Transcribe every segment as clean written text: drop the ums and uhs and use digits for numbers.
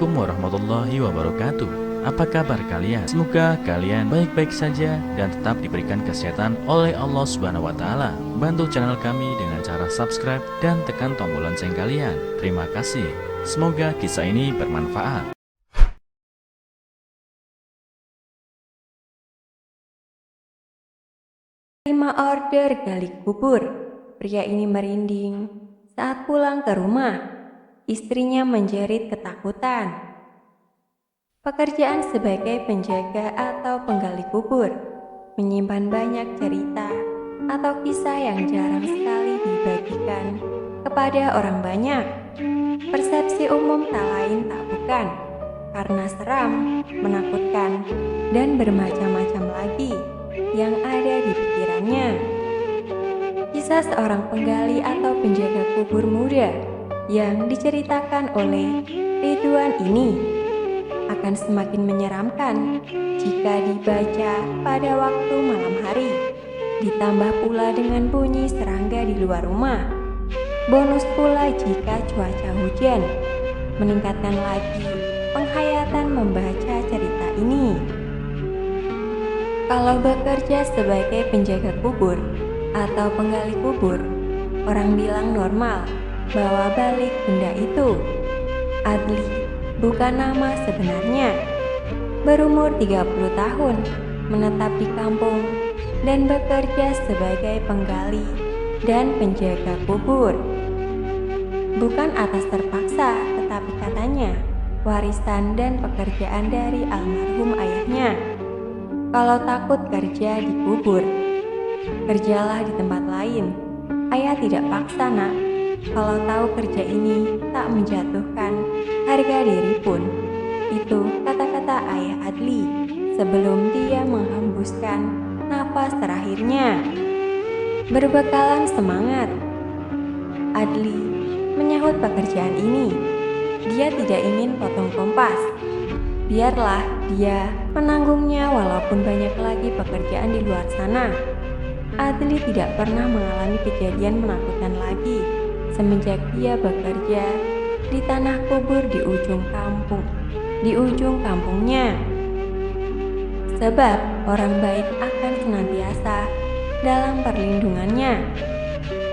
Assalamualaikum warahmatullahi wabarakatuh. Apa kabar kalian? Semoga kalian baik-baik saja dan tetap diberikan kesehatan oleh Allah Subhanahu wa taala. Bantu channel kami dengan cara subscribe dan tekan tombol lonceng kalian. Terima kasih. Semoga kisah ini bermanfaat. 5 order gali kubur. Pria ini merinding saat pulang ke rumah. Istrinya menjerit ketakutan. Pekerjaan sebagai penjaga atau penggali kubur menyimpan banyak cerita atau kisah yang jarang sekali dibagikan kepada orang banyak. Persepsi umum tak lain tak bukan karena seram, menakutkan, dan bermacam-macam lagi yang ada di pikirannya. Kisah seorang penggali atau penjaga kubur muda yang diceritakan oleh Ridwan ini akan semakin menyeramkan jika dibaca pada waktu malam hari, ditambah pula dengan bunyi serangga di luar rumah. Bonus pula jika cuaca hujan, meningkatkan lagi penghayatan membaca cerita ini. Kalau bekerja sebagai penjaga kubur atau penggali kubur, orang bilang normal bawa balik benda itu. Adli bukan nama sebenarnya. Berumur 30 tahun, menetap di kampung dan bekerja sebagai penggali dan penjaga kubur. Bukan atas terpaksa, tetapi katanya warisan dan pekerjaan dari almarhum ayahnya. Kalau takut kerja di kubur, kerjalah di tempat lain. Ayah tidak paksa, nak. Kalau tahu kerja ini tak menjatuhkan harga diri pun. Itu kata-kata ayah Adli sebelum dia menghembuskan napas terakhirnya. Berbekalan semangat, Adli menyahut pekerjaan ini. Dia tidak ingin potong kompas. Biarlah dia menanggungnya walaupun banyak lagi pekerjaan di luar sana. Adli tidak pernah mengalami kejadian menakutkan lagi semenjak dia bekerja di tanah kubur di ujung kampungnya. Sebab orang baik akan senantiasa dalam perlindungannya.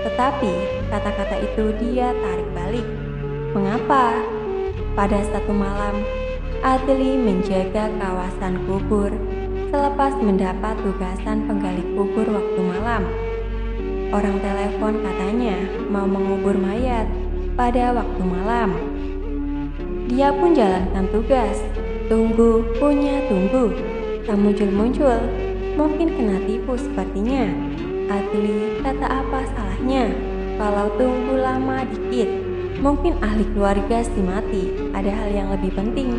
Tetapi kata-kata itu dia tarik balik. Mengapa? Pada satu malam, Adli menjaga kawasan kubur selepas mendapat tugasan penggali kubur waktu malam. Orang telepon katanya mau mengubur mayat pada waktu malam. Dia pun jalankan tugas. Tunggu, tak muncul-muncul. Mungkin kena tipu sepertinya. Adli kata apa salahnya kalau tunggu lama dikit. Mungkin ahli keluarga si mati ada hal yang lebih penting.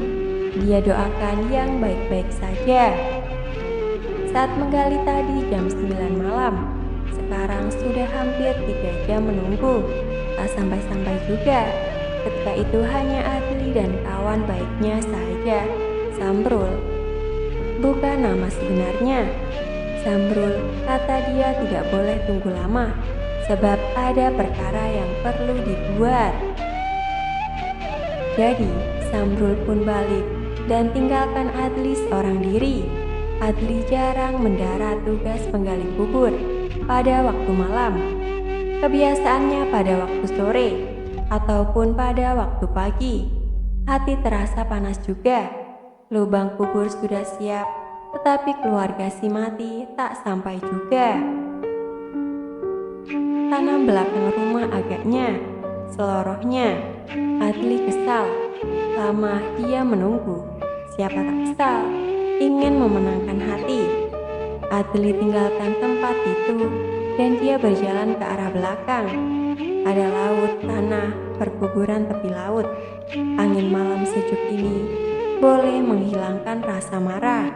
Dia doakan yang baik-baik saja. Saat menggali tadi jam 9 malam, sekarang sudah hampir 3 jam menunggu. Tak sampai-sampai juga. Ketika itu hanya Adli dan kawan baiknya saja. Samrul bukan nama sebenarnya. Samrul kata dia tidak boleh tunggu lama sebab ada perkara yang perlu dibuat. Jadi Samrul pun balik dan tinggalkan Adli seorang diri. Adli jarang mendarat tugas penggali kubur pada waktu malam. Kebiasaannya pada waktu sore ataupun pada waktu pagi. Hati terasa panas juga. Lubang kubur sudah siap, tetapi keluarga si mati tak sampai juga. Tanah belakang rumah agaknya, selorohnya. Adli kesal. Lama dia menunggu. Siapa tak kesal, ingin memenangkan hati. Adli tinggalkan tempat itu dan dia berjalan ke arah belakang. Ada laut, tanah, perkuburan tepi laut. Angin malam sejuk ini boleh menghilangkan rasa marah.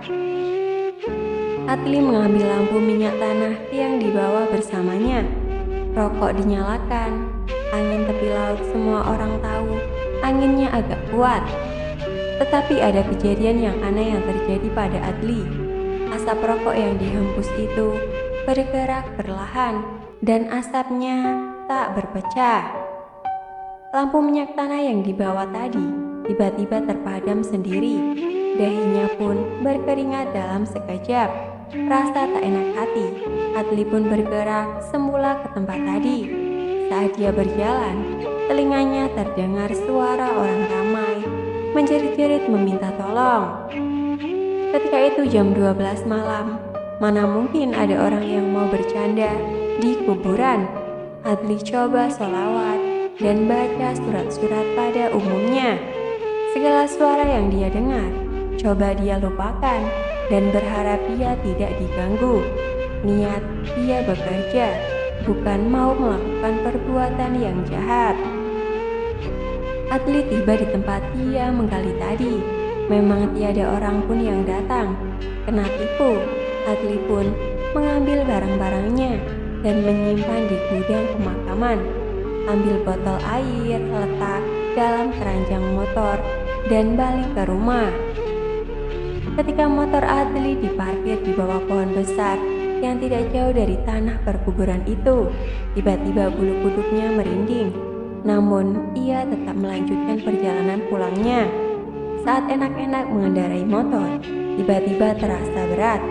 Adli mengambil lampu minyak tanah yang dibawa bersamanya. Rokok dinyalakan. Angin tepi laut semua orang tahu anginnya agak kuat. Tetapi ada kejadian yang aneh yang terjadi pada Adli. Asap rokok yang dihembus itu bergerak perlahan dan asapnya tak berpecah. Lampu minyak tanah yang dibawa tadi tiba-tiba terpadam sendiri. Dahinya pun berkeringat dalam sekejap. Rasa tak enak hati, Adli pun bergerak semula ke tempat tadi. Saat dia berjalan, telinganya terdengar suara orang ramai menjerit-jerit meminta tolong. Ketika itu jam 12 malam, mana mungkin ada orang yang mau bercanda di kuburan. Adli coba sholawat dan baca surat-surat pada umumnya. Segala suara yang dia dengar, coba dia lupakan dan berharap dia tidak diganggu. Niat dia bekerja, bukan mau melakukan perbuatan yang jahat. Adli tiba di tempat dia menggali tadi. Memang tiada orang pun yang datang. Kena tipu, Adli pun mengambil barang-barangnya dan menyimpan di gudang pemakaman. Ambil botol air, letak dalam keranjang motor dan balik ke rumah. Ketika motor Adli diparkir di bawah pohon besar yang tidak jauh dari tanah perkuburan itu, tiba-tiba bulu kuduknya merinding. Namun ia tetap melanjutkan perjalanan pulangnya. Saat enak-enak mengendarai motor, tiba-tiba terasa berat.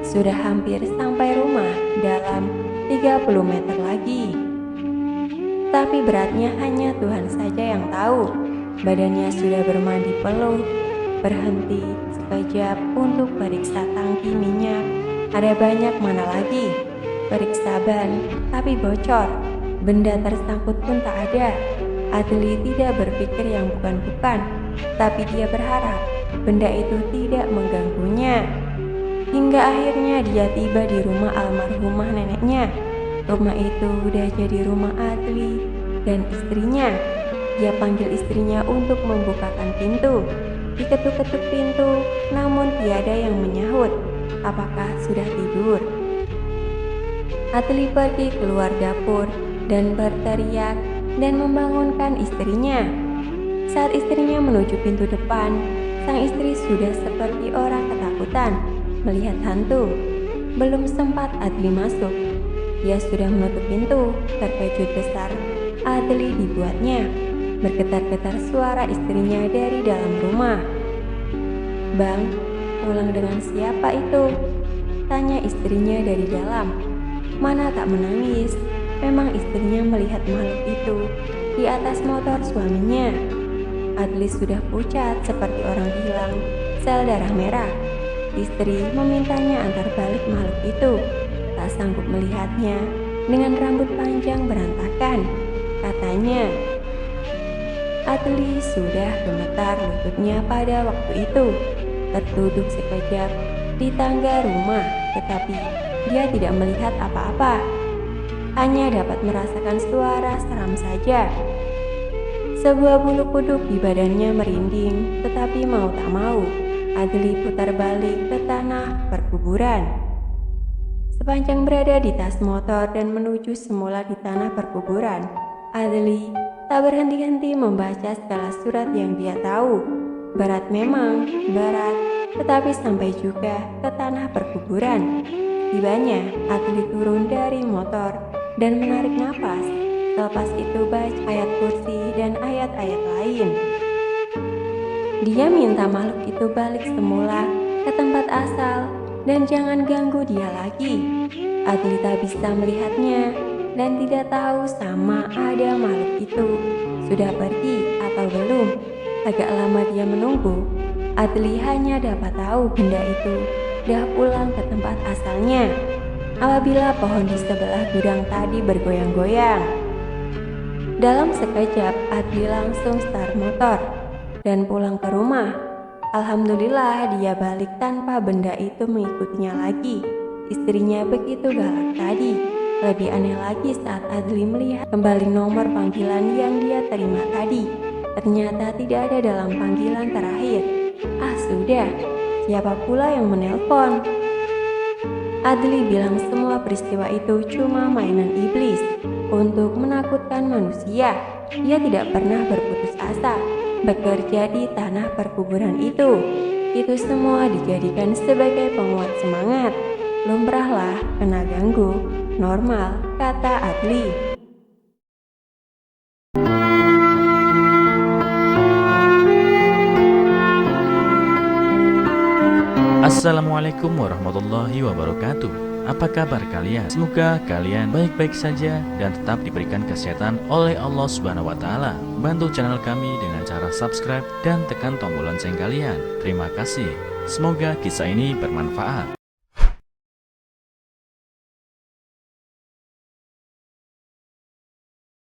Sudah hampir sampai rumah dalam 30 meter lagi. Tapi beratnya hanya Tuhan saja yang tahu. Badannya sudah bermandi peluh. Berhenti sekejap untuk periksa tangki minyak. Ada banyak mana lagi. Periksa ban, tapi bocor. Benda tersangkut pun tak ada. Adli tidak berpikir yang bukan-bukan, tapi dia berharap benda itu tidak mengganggunya. Hingga akhirnya dia tiba di rumah almarhumah neneknya. Rumah itu udah jadi rumah Adli dan istrinya. Dia panggil istrinya untuk membukakan pintu. Diketuk-ketuk pintu, namun tiada yang menyahut. Apakah sudah tidur? Adli pergi keluar dapur dan berteriak dan membangunkan istrinya. Saat istrinya menuju pintu depan, sang istri sudah seperti orang ketakutan melihat hantu. Belum sempat Adli masuk, dia sudah menutup pintu. Terkejut besar Adli dibuatnya. Bergetar-getar suara istrinya dari dalam rumah. "Bang, pulang dengan siapa itu?" tanya istrinya dari dalam. Mana tak menangis. Memang istrinya melihat makhluk itu di atas motor suaminya. Adli sudah pucat seperti orang hilang sel darah merah. Istri memintanya antar balik makhluk itu. Tak sanggup melihatnya dengan rambut panjang berantakan. Katanya, Adli sudah gemetar lututnya pada waktu itu. Terduduk sekejap di tangga rumah, tetapi dia tidak melihat apa-apa. Hanya dapat merasakan suara seram saja. Sebuah bulu kuduk di badannya merinding, tetapi mau tak mau, Adli putar balik ke tanah perkuburan. Sepanjang berada di tas motor dan menuju semula di tanah perkuburan, Adli tak berhenti-henti membaca segala surat yang dia tahu. Berat memang, berat, tetapi sampai juga ke tanah perkuburan. Tibanya, Adli turun dari motor dan menarik napas. Selepas itu baca ayat kursi dan ayat-ayat lain. Dia minta makhluk itu balik semula ke tempat asal dan jangan ganggu dia lagi. Adli tak bisa melihatnya dan tidak tahu sama ada makhluk itu sudah pergi atau belum. Agak lama dia menunggu. Adli hanya dapat tahu benda itu dah pulang ke tempat asalnya apabila pohon di sebelah gudang tadi bergoyang-goyang. Dalam sekejap Adli langsung start motor dan pulang ke rumah. Alhamdulillah dia balik tanpa benda itu mengikutinya lagi. Istrinya begitu galak tadi. Lebih aneh lagi saat Adli melihat kembali nomor panggilan yang dia terima tadi. Ternyata tidak ada dalam panggilan terakhir. Ah sudah, siapa pula yang menelpon? Adli bilang semua peristiwa itu cuma mainan iblis untuk menakutkan manusia. Ia tidak pernah berputus asa bekerja di tanah perkuburan itu. Itu semua dijadikan sebagai penguat semangat. Lumrahlah kena ganggu, normal, kata Adli. Assalamualaikum warahmatullahi wabarakatuh. Apa kabar kalian? Semoga kalian baik-baik saja dan tetap diberikan kesehatan oleh Allah Subhanahu wa taala. Bantu channel kami dengan cara subscribe dan tekan tombol lonceng kalian. Terima kasih. Semoga kisah ini bermanfaat.